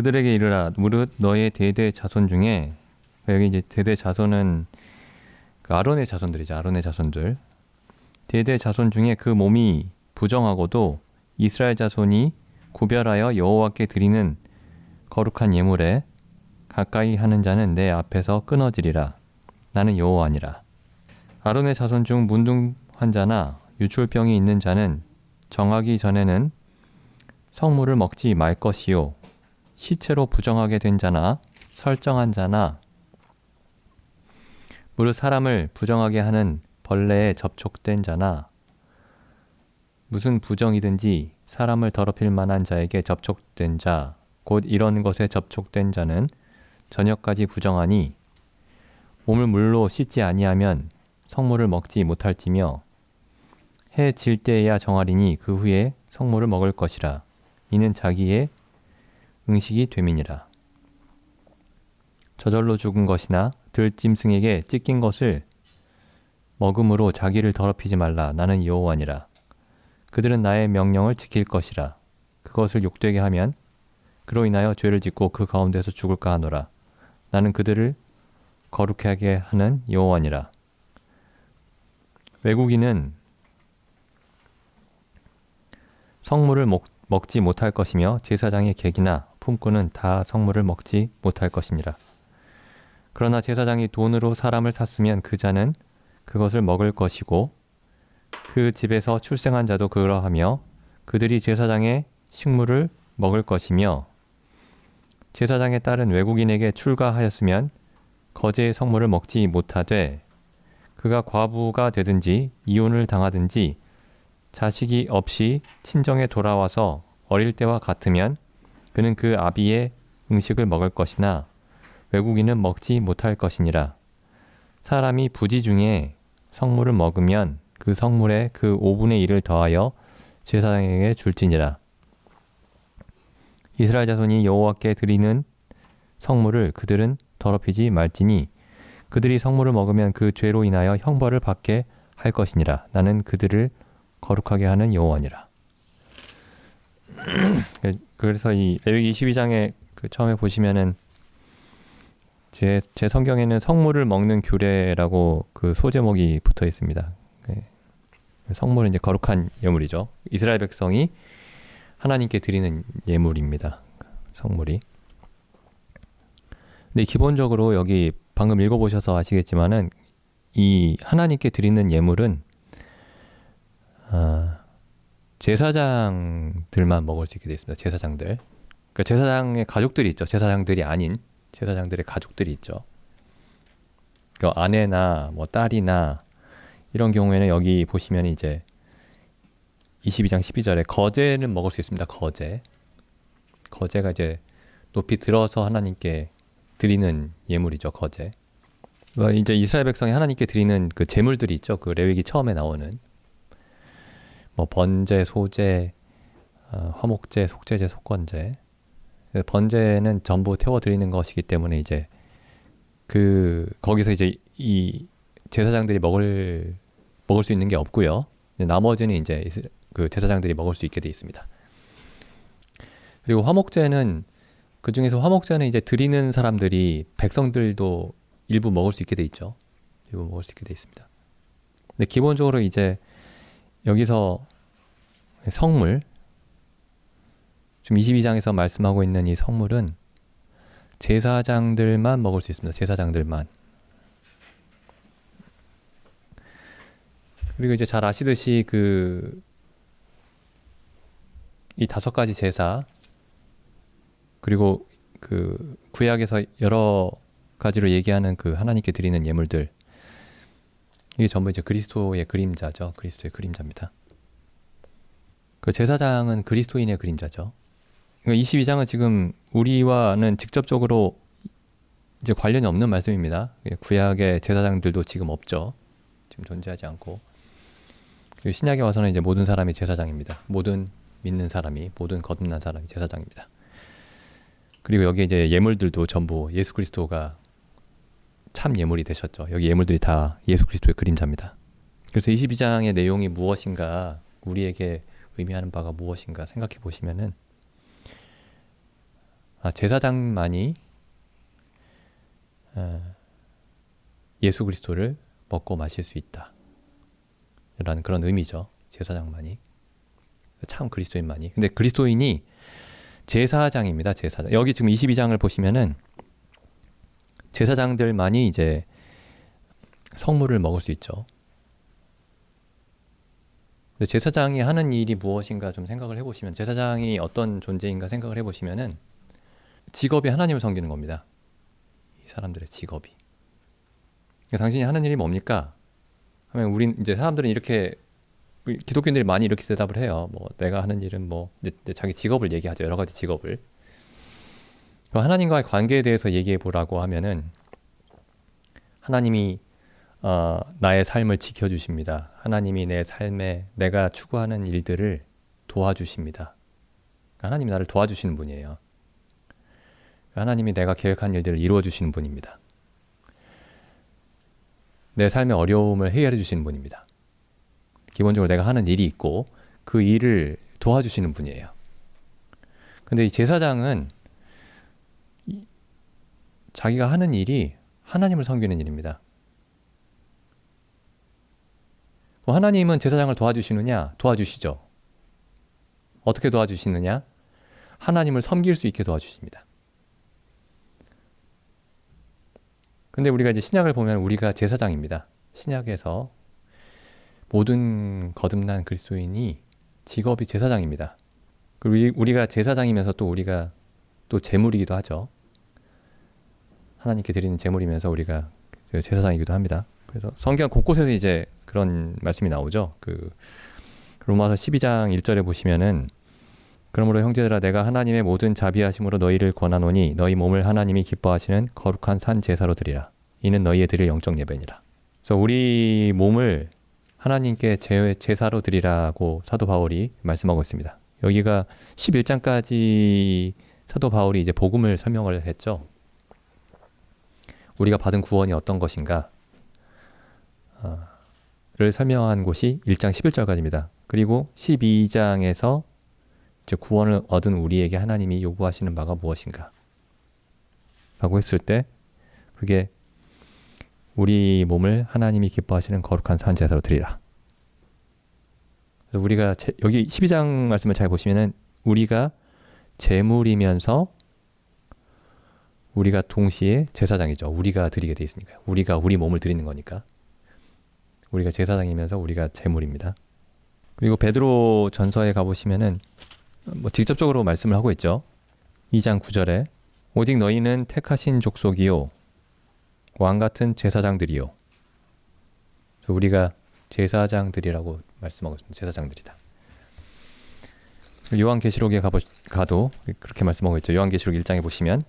그들에게 이르라 무릇 너의 대대 자손 중에 여기 이제 대대 자손은 그 아론의 자손들이죠. 아론의 자손들. 대대 자손 중에 그 몸이 부정하고도 이스라엘 자손이 구별하여 여호와께 드리는 거룩한 예물에 가까이 하는 자는 내 앞에서 끊어지리라. 나는 여호와니라. 아론의 자손 중 문둥한 자나 유출병이 있는 자는 정하기 전에는 성물을 먹지 말 것이요. 시체로 부정하게 된 자나 설정한 자나 무릇 사람을 부정하게 하는 벌레에 접촉된 자나 무슨 부정이든지 사람을 더럽힐 만한 자에게 접촉된 자, 곧 이런 것에 접촉된 자는 저녁까지 부정하니 몸을 물로 씻지 아니하면 성물을 먹지 못할지며 해 질 때에야 정하리니 그 후에 성물을 먹을 것이라. 이는 자기의 응식이 됨이니라. 저절로 죽은 것이나 들짐승에게 찢긴 것을 먹음으로 자기를 더럽히지 말라. 나는 여호와니라. 그들은 나의 명령을 지킬 것이라. 그것을 욕되게 하면 그로 인하여 죄를 짓고 그 가운데서 죽을까 하노라. 나는 그들을 거룩하게 하는 여호와니라. 외국인은 성물을 먹지 못할 것이며 제사장의 객이나 품꾼은 다 성물을 먹지 못할 것이니라. 그러나 제사장이 돈으로 사람을 샀으면 그 자는 그것을 먹을 것이고 그 집에서 출생한 자도 그러하며 그들이 제사장의 식물을 먹을 것이며 제사장의 딸은 외국인에게 출가하였으면 거제의 성물을 먹지 못하되 그가 과부가 되든지 이혼을 당하든지 자식이 없이 친정에 돌아와서 어릴 때와 같으면 그는 그 아비의 음식을 먹을 것이나 외국인은 먹지 못할 것이니라. 사람이 부지 중에 성물을 먹으면 그 성물에 그 5분의 1을 더하여 제사장에게 줄지니라. 이스라엘 자손이 여호와께 드리는 성물을 그들은 더럽히지 말지니 그들이 성물을 먹으면 그 죄로 인하여 형벌을 받게 할 것이니라. 나는 그들을 거룩하게 하는 여호와니라. 그래서 이 레위기 22장에 그 처음에 보시면은 제 성경에는 성물을 먹는 규례라고 그 소제목이 붙어 있습니다. 성물은 이제 거룩한 예물이죠. 이스라엘 백성이 하나님께 드리는 예물입니다. 성물이. 근데 기본적으로 여기 방금 읽어보셔서 아시겠지만은 이 하나님께 드리는 예물은 제사장들만 먹을 수 있게 되어 있습니다. 제사장들. 그러니까 제사장의 가족들이 있죠. 제사장들이 아닌 제사장들의 가족들이 있죠. 그 아내나 뭐 딸이나 이런 경우에는 여기 보시면 이제 22장 12절에 거제는 먹을 수 있습니다. 거제가 이제 높이 들어서 하나님께 드리는 예물이죠. 거제. 이제 이스라엘 백성이 하나님께 드리는 그 제물들이 있죠. 그 레위기 처음에 나오는 뭐 번제, 소제, 화목제, 속죄제, 속건제. 번제는 전부 태워 드리는 것이기 때문에 이제 거기서 이제 이 제사장들이 먹을 수 있는 게 없고요. 나머지는 이제 그 제사장들이 먹을 수 있게 돼 있습니다. 그리고 화목제는 그 중에서 화목제는 이제 드리는 사람들이 백성들도 일부 먹을 수 있게 돼 있죠. 일부 먹을 수 있게 돼 있습니다. 근데 기본적으로 이제 여기서 성물, 지금 22장에서 말씀하고 있는 이 성물은 제사장들만 먹을 수 있습니다. 제사장들만. 그리고 이제 잘 아시듯이 이 5가지 제사, 그리고 그 구약에서 여러 가지로 얘기하는 그 하나님께 드리는 예물들, 이게 전부 이제 그리스도의 그림자죠. 그리스도의 그림자입니다. 그 제사장은 그리스도인의 그림자죠. 그러니까 22장은 지금 우리와는 직접적으로 이제 관련이 없는 말씀입니다. 구약의 제사장들도 지금 없죠. 지금 존재하지 않고. 그리고 신약에 와서는 이제 모든 사람이 제사장입니다. 모든 믿는 사람이, 모든 거듭난 사람이 제사장입니다. 그리고 여기 이제 예물들도 전부 예수 그리스도가 참 예물이 되셨죠. 여기 예물들이 다 예수 그리스도의 그림자입니다. 그래서 22장의 내용이 무엇인가, 우리에게 의미하는 바가 무엇인가 생각해 보시면은 제사장만이 예수 그리스도를 먹고 마실 수 있다 라는 그런 의미죠. 제사장만이, 참 그리스도인만이. 근데 그리스도인이 제사장입니다. 제사장. 여기 지금 22장을 보시면은 제사장들만이 이제 성물을 먹을 수 있죠. 근데 제사장이 하는 일이 무엇인가 좀 생각을 해보시면, 제사장이 어떤 존재인가 생각을 해보시면은 직업이 하나님을 섬기는 겁니다. 이 사람들의 직업이. 그러니까 당신이 하는 일이 뭡니까? 하면 우린 이제 사람들은 이렇게, 기독교인들이 많이 이렇게 대답을 해요. 뭐 내가 하는 일은 뭐 이제 자기 직업을 얘기하죠. 여러 가지 직업을. 하나님과의 관계에 대해서 얘기해 보라고 하면은 하나님이 나의 삶을 지켜주십니다. 하나님이 내 삶에 내가 추구하는 일들을 도와주십니다. 하나님이 나를 도와주시는 분이에요. 하나님이 내가 계획한 일들을 이루어 주시는 분입니다. 내 삶의 어려움을 해결해 주시는 분입니다. 기본적으로 내가 하는 일이 있고 그 일을 도와주시는 분이에요. 근데 이 제사장은 자기가 하는 일이 하나님을 섬기는 일입니다. 하나님은 제사장을 도와주시느냐? 도와주시죠. 어떻게 도와주시느냐? 하나님을 섬길 수 있게 도와주십니다. 근데 우리가 이제 신약을 보면 우리가 제사장입니다. 신약에서 모든 거듭난 그리스도인이 직업이 제사장입니다. 그리고 우리가 제사장이면서 또 우리가 또 제물이기도 하죠. 하나님께 드리는 제물이면서 우리가 제사장이기도 합니다. 그래서 성경 곳곳에서 이제 그런 말씀이 나오죠. 로마서 12장 1절에 보시면은, 그러므로 형제들아 내가 하나님의 모든 자비하심으로 너희를 권하노니 너희 몸을 하나님이 기뻐하시는 거룩한 산 제사로 드리라. 이는 너희의 드릴 영적 예배니라. 그래서 우리 몸을 하나님께 제사로 드리라고 사도 바울이 말씀하고 있습니다. 여기가 11장까지 사도 바울이 이제 복음을 설명을 했죠. 우리가 받은 구원이 어떤 것인가 를 설명한 곳이 1장 11절까지입니다. 그리고 12장에서 이제 구원을 얻은 우리에게 하나님이 요구하시는 바가 무엇인가 라고 했을 때, 그게 우리 몸을 하나님이 기뻐하시는 거룩한 산 제사로 드리라. 그래서 우리가 여기 12장 말씀을 잘 보시면은 우리가 제물이면서 우리가 동시에 제사장이죠. 우리가 드리게 돼 있으니까요. 우리가 우리 몸을 드리는 거니까. 우리가 제사장이면서 우리가 제물입니다. 그리고 베드로 전서에 가보시면은 뭐 직접적으로 말씀을 하고 있죠. 2장 9절에 오직 너희는 택하신 족속이요 왕같은 제사장들이요. 그래서 우리가 제사장들이라고 말씀하고 있습니다. 제사장들이다. 요한계시록에 가도 그렇게 말씀하고 있죠. 요한계시록 1장에 보시면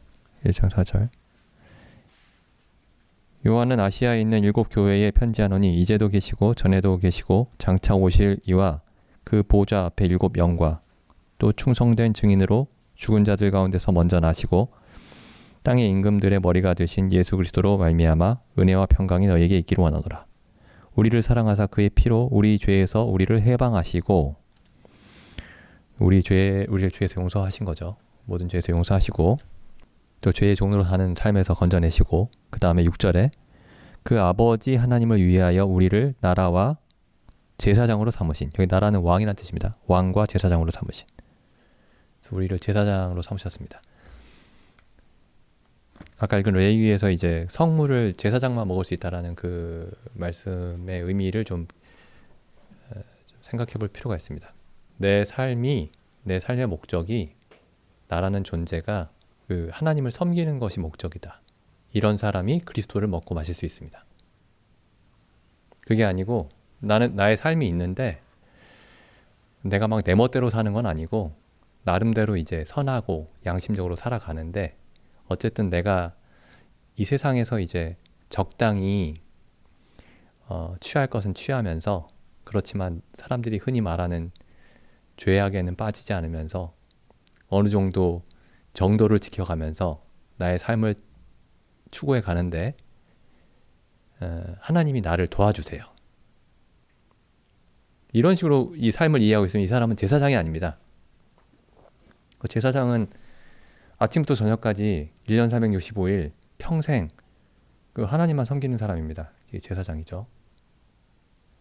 1장 4절 요한은 아시아에 있는 7 교회에 편지하노니 이제도 계시고 전에도 계시고 장차 오실 이와 그 보좌 앞에 7 영과 또 충성된 증인으로 죽은 자들 가운데서 먼저 나시고 땅의 임금들의 머리가 되신 예수 그리스도로 말미암아 은혜와 평강이 너희에게 있기를 원하노라. 우리를 사랑하사 그의 피로 우리 죄에서 우리를 해방하시고, 우리를 죄에서 용서하신 거죠. 모든 죄에서 용서하시고 또 죄의 종로로 사는 삶에서 건져내시고, 그 다음에 6절에 그 아버지 하나님을 위하여 우리를 나라와 제사장으로 삼으신, 여기 나라는 왕이라는 뜻입니다. 왕과 제사장으로 삼으신. 그래서 우리를 제사장으로 삼으셨습니다. 아까 읽은 레위기에서 이제 성물을 제사장만 먹을 수 있다라는 그 말씀의 의미를 좀 생각해 볼 필요가 있습니다. 내 삶의 목적이, 나라는 존재가 그 하나님을 섬기는 것이 목적이다. 이런 사람이 그리스도를 먹고 마실 수 있습니다. 그게 아니고 나의 삶이 있는데 내가 막 내 멋대로 사는 건 아니고 나름대로 이제 선하고 양심적으로 살아가는데, 어쨌든 내가 이 세상에서 이제 적당히 취할 것은 취하면서, 그렇지만 사람들이 흔히 말하는 죄악에는 빠지지 않으면서 어느 정도 정도를 지켜가면서 나의 삶을 추구해 가는데 하나님이 나를 도와주세요. 이런 식으로 이 삶을 이해하고 있으면 이 사람은 제사장이 아닙니다. 그 제사장은 아침부터 저녁까지 1년 365일 평생 그 하나님만 섬기는 사람입니다. 이게 제사장이죠.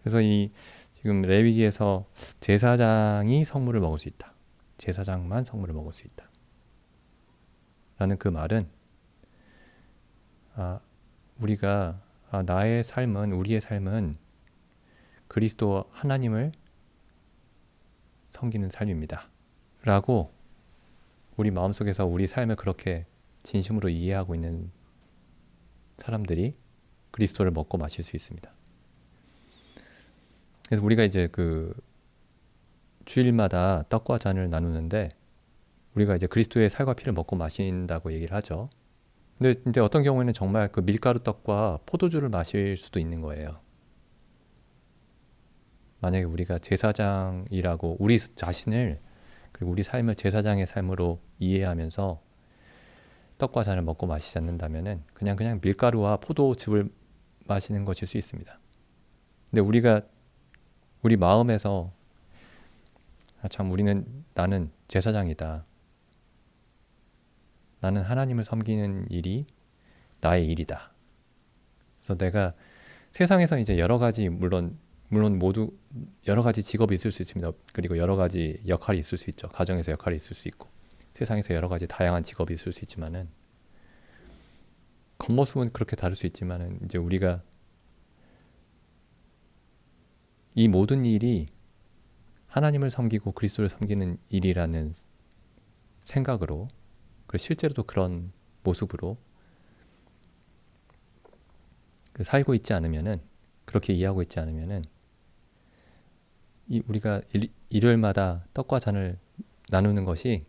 그래서 이 지금 레위기에서 제사장이 성물을 먹을 수 있다. 제사장만 성물을 먹을 수 있다. 라는 그 말은 나의 삶은, 우리의 삶은 그리스도 하나님을 섬기는 삶입니다. 라고 우리 마음속에서 우리 삶을 그렇게 진심으로 이해하고 있는 사람들이 그리스도를 먹고 마실 수 있습니다. 그래서 우리가 이제 그 주일마다 떡과 잔을 나누는데 우리가 이제 그리스도의 살과 피를 먹고 마신다고 얘기를 하죠. 근데 어떤 경우에는 정말 그 밀가루 떡과 포도주를 마실 수도 있는 거예요. 만약에 우리가 제사장이라고 우리 자신을 그리고 우리 삶을 제사장의 삶으로 이해하면서 떡과 잔을 먹고 마시지 않는다면은 그냥 밀가루와 포도즙을 마시는 것일 수 있습니다. 근데 우리 마음에서 나는 제사장이다. 나는 하나님을 섬기는 일이 나의 일이다. 그래서 내가 세상에서 이제 여러 가지 물론 모두 여러 가지 직업이 있을 수 있습니다. 그리고 여러 가지 역할이 있을 수 있죠. 가정에서 역할이 있을 수 있고 세상에서 여러 가지 다양한 직업이 있을 수 있지만은 겉모습은 그렇게 다를 수 있지만은 이제 우리가 이 모든 일이 하나님을 섬기고 그리스도를 섬기는 일이라는 생각으로 그리고 실제로도 그런 모습으로 살고 있지 않으면은 그렇게 이해하고 있지 않으면은 우리가 일요일마다 떡과 잔을 나누는 것이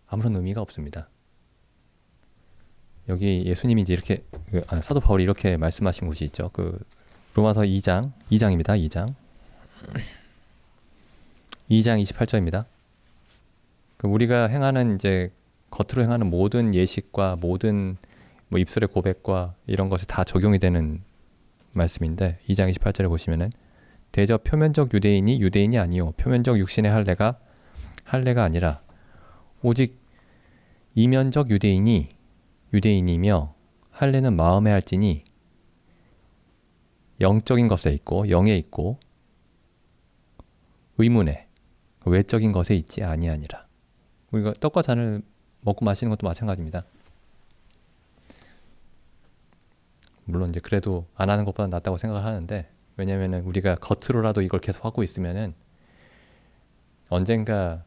아무런 의미가 없습니다. 여기 예수님이 이제 이렇게 사도 바울이 이렇게 말씀하신 곳이 있죠. 그 로마서 2장입니다. 2장 28절입니다. 우리가 행하는 이제 겉으로 행하는 모든 예식과 모든 뭐 입술의 고백과 이런 것이 다 적용이 되는 말씀인데 2장 28절에 보시면은 대저 표면적 유대인이 유대인이 아니요 표면적 육신의 할례가 아니라 오직 이면적 유대인이 유대인이며 할례는 마음에 할지니 영적인 것에 있고 영에 있고 의문에 외적인 것에 있지 아니하니라. 우리가 떡과 잔을 먹고 마시는 것도 마찬가지입니다. 물론 이제 그래도 안 하는 것보다 낫다고 생각을 하는데 왜냐면은 우리가 겉으로라도 이걸 계속 하고 있으면은 언젠가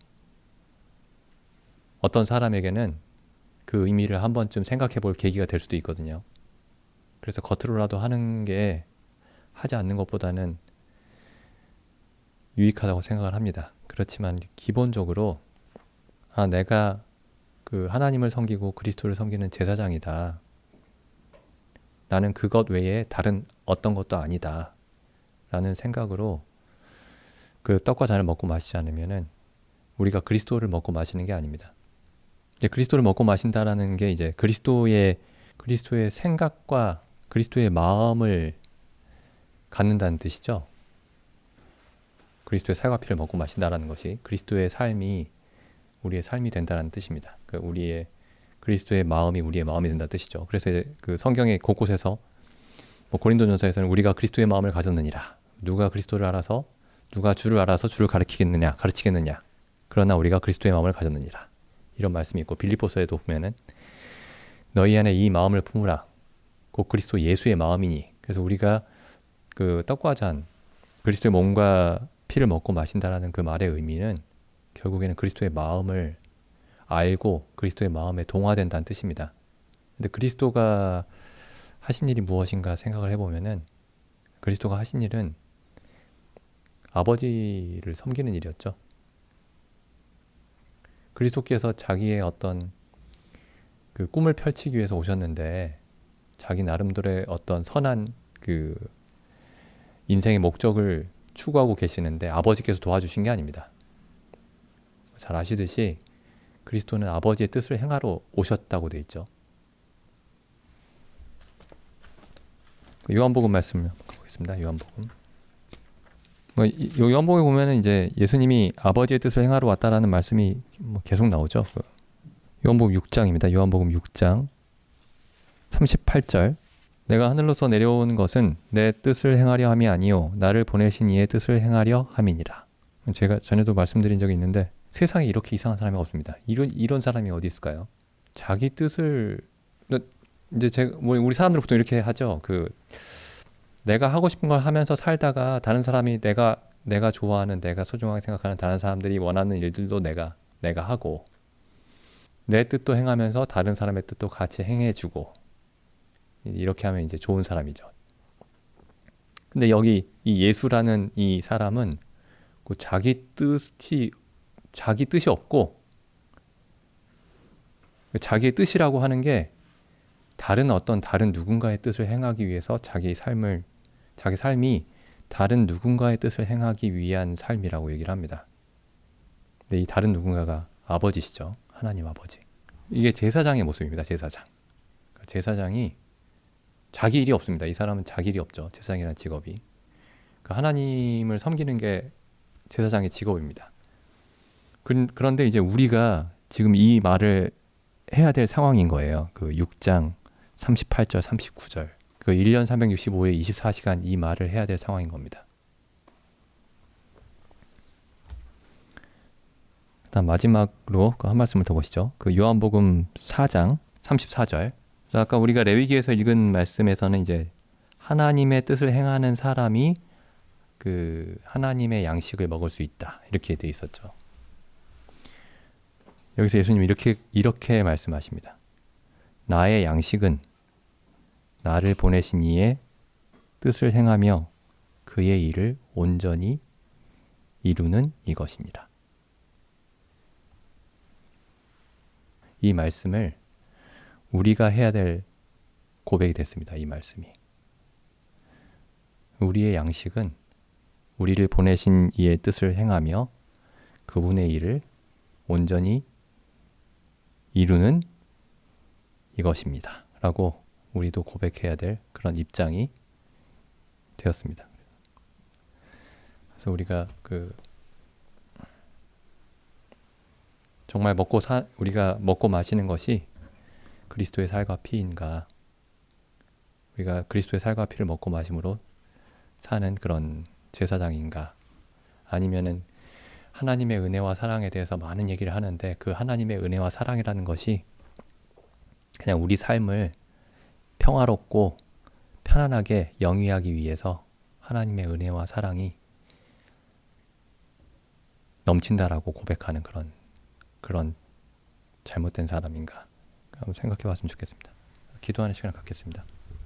어떤 사람에게는 그 의미를 한 번쯤 생각해 볼 계기가 될 수도 있거든요. 그래서 겉으로라도 하는 게 하지 않는 것보다는 유익하다고 생각을 합니다. 그렇지만 기본적으로 내가 그 하나님을 섬기고 그리스도를 섬기는 제사장이다. 나는 그것 외에 다른 어떤 것도 아니다. 라는 생각으로 그 떡과 잔을 먹고 마시지 않으면은 우리가 그리스도를 먹고 마시는 게 아닙니다. 이제 그리스도를 먹고 마신다라는 게 이제 그리스도의 생각과 그리스도의 마음을 갖는다는 뜻이죠. 그리스도의 살과 피를 먹고 마신다라는 것이 그리스도의 삶이 우리의 삶이 된다는 뜻입니다. 그리스도의 마음이 우리의 마음이 된다는 뜻이죠. 그래서 이제 그 성경의 곳곳에서 고린도전서에서는 우리가 그리스도의 마음을 가졌느니라. 누가 그리스도를 알아서 누가 주를 알아서 주를 가르치겠느냐. 그러나 우리가 그리스도의 마음을 가졌느니라. 이런 말씀이 있고 빌립보서에도 보면은 너희 안에 이 마음을 품으라. 곧 그리스도 예수의 마음이니. 그래서 우리가 그 떡과 잔 그리스도의 몸과 피를 먹고 마신다라는 그 말의 의미는 결국에는 그리스도의 마음을 알고 그리스도의 마음에 동화된다는 뜻입니다. 근데 그리스도가 하신 일이 무엇인가 생각을 해보면은 그리스도가 하신 일은 아버지를 섬기는 일이었죠. 그리스도께서 자기의 어떤 그 꿈을 펼치기 위해서 오셨는데 자기 나름대로의 어떤 선한 그 인생의 목적을 추구하고 계시는데 아버지께서 도와주신 게 아닙니다. 잘 아시듯이 그리스도는 아버지의 뜻을 행하러 오셨다고 돼 있죠. 요한복음 말씀 보겠습니다. 요한복음. 요한복음에 보면은 이제 예수님이 아버지의 뜻을 행하러 왔다라는 말씀이 계속 나오죠. 요한복음 6장입니다. 요한복음 6장 38절. 내가 하늘로서 내려온 것은 내 뜻을 행하려 함이 아니요 나를 보내신 이의 뜻을 행하려 함이니라. 제가 전에도 말씀드린 적이 있는데 세상에 이렇게 이상한 사람이 없습니다. 이런 사람이 어디 있을까요? 자기 뜻을 이제 제가 뭐 우리 사람들 보통 이렇게 하죠. 내가 하고 싶은 걸 하면서 살다가 다른 사람이 내가 좋아하는 내가 소중하게 생각하는 다른 사람들이 원하는 일들도 내가 하고 내 뜻도 행하면서 다른 사람의 뜻도 같이 행해주고 이렇게 하면 이제 좋은 사람이죠. 근데 여기 이 예수라는 이 사람은 자기 뜻이 없고 자기의 뜻이라고 하는 게 다른 누군가의 뜻을 행하기 위해서 자기 삶이 다른 누군가의 뜻을 행하기 위한 삶이라고 얘기를 합니다. 근데 이 다른 누군가가 아버지시죠. 하나님 아버지. 이게 제사장의 모습입니다. 제사장이 자기 일이 없습니다. 이 사람은 자기 일이 없죠. 제사장이라는 직업이. 하나님을 섬기는 게 제사장의 직업입니다. 그런데 이제 우리가 지금 이 말을 해야 될 상황인 거예요. 6장 38절, 39절. 1년 365일 24시간 이 말을 해야 될 상황인 겁니다. 다음 마지막으로 한 말씀을 더 보시죠. 요한복음 4장 34절. 아까 우리가 레위기에서 읽은 말씀에서는 이제 하나님의 뜻을 행하는 사람이 하나님의 양식을 먹을 수 있다. 이렇게 돼 있었죠. 여기서 예수님이 이렇게 말씀하십니다. 나의 양식은 나를 보내신 이의 뜻을 행하며 그의 일을 온전히 이루는 이것이니라. 이 말씀을 우리가 해야 될 고백이 됐습니다. 이 말씀이. 우리의 양식은 우리를 보내신 이의 뜻을 행하며 그분의 일을 온전히 이루는 이것입니다. 라고 우리도 고백해야 될 그런 입장이 되었습니다. 그래서 우리가 정말 우리가 먹고 마시는 것이 그리스도의 살과 피인가, 우리가 그리스도의 살과 피를 먹고 마심으로 사는 그런 제사장인가, 아니면은 하나님의 은혜와 사랑에 대해서 많은 얘기를 하는데 그 하나님의 은혜와 사랑이라는 것이 그냥 우리 삶을 평화롭고 편안하게 영위하기 위해서 하나님의 은혜와 사랑이 넘친다라고 고백하는 그런 잘못된 사람인가 한번 생각해 봤으면 좋겠습니다. 기도하는 시간을 갖겠습니다.